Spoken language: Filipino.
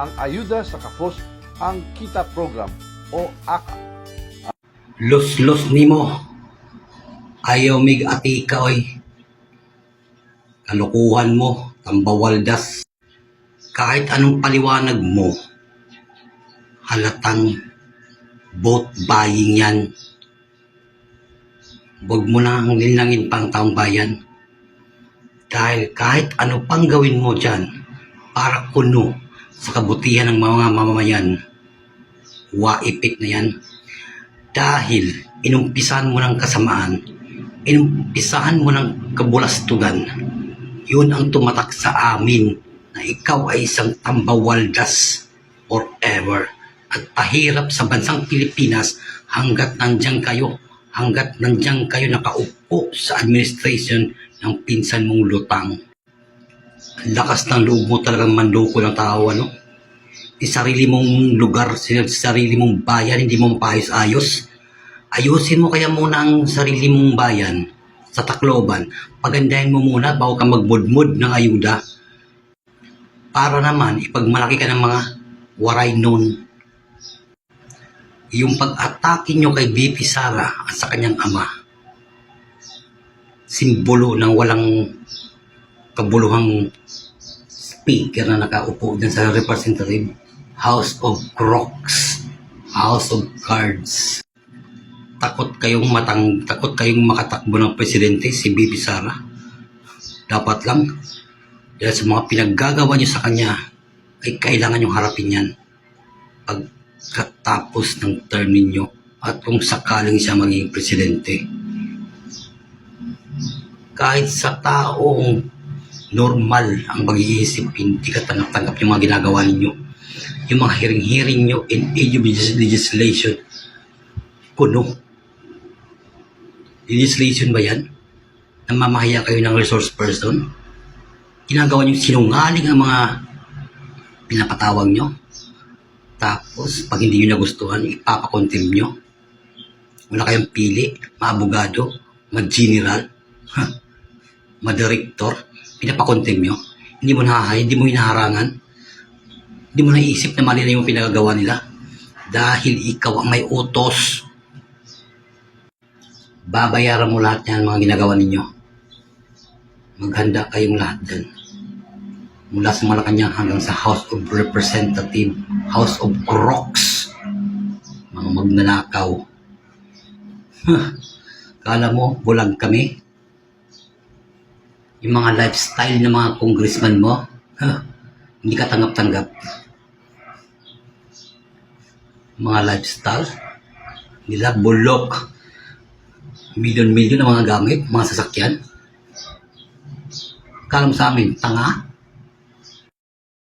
ang Ayuda sa Kapos ang Kita Program o AKA. Los nimo. Ayaw mig ati ka oy. Kalukuhan mo, tambawaldas. Kahit anong paliwanag mo, halatang vote buying yan. Huwag mo na ang linangin pang taong bayan. Dahil kahit ano pang gawin mo dyan para kuno sa kabutihan ng mga mamamayan, waipit na yan. Dahil inumpisahan mo ng kasamaan, inumpisahan mo ng kabulastugan, yun ang tumatak sa amin na ikaw ay isang tambawaldas forever at pahirap sa bansang Pilipinas hanggat nandiyan kayo nakaupo sa administration ng pinsan mong lutang. Ang lakas ng loob mo talagang manloko ng tao, ano? Sarili mong lugar, sarili mong bayan, hindi mo mapaayos-ayos. Ayusin mo kaya muna ang sarili mong bayan sa Tacloban. Pagandahin mo muna bago ka magmudmud ng ayuda. Para naman, ipagmalaki ka ng mga waray nun. Yung pag-atake nyo kay VP Sara at sa kanyang ama, simbolo ng walang kabuluhang speaker na nakaupo dyan sa representative House of Crocs, House of Cards. Takot kayong makatakbo ng presidente si VP Sara. Dapat lang, dahil sa mga pinaggagawa niyo sa kanya, ay kailangan niyong harapin yan pagkatapos ng term ninyo at kung sakaling siya maging presidente. Kahit sa taong normal ang pag-iisip, hindi ka tanggap-tanggap yung mga ginagawa ninyo. Yung mga hearing-hearing nyo in age of legislation, kuno. Legislation ba yan? Namamahiya kayo ng resource person? Ginagawa nyo sinungaling ang mga pinapatawag nyo. Tapos, pag hindi nyo nagustuhan, ipapakontim nyo. Wala kayong pili, maabogado, mag-general, madirektor, pinapakontim nyo. Hindi mo nahahay, hindi mo hinaharangan. Hindi mo naisip na mali na yung pinagagawa nila. Dahil ikaw ang may utos. Babayaran mo lahat yan mga ginagawa ninyo. Maghanda kayong lahat dyan. Mula sa Malacanang hanggang sa House of Representative, House of Crocs. Mga magnanakaw. Kala mo, bulag kami? Yung mga lifestyle ng mga congressman mo, hindi ka tanggap-tanggap. Mga lifestyle nila, bulok. Milyon-milyon na mga gamit, mga sasakyan. Kala mo sa amin, tanga?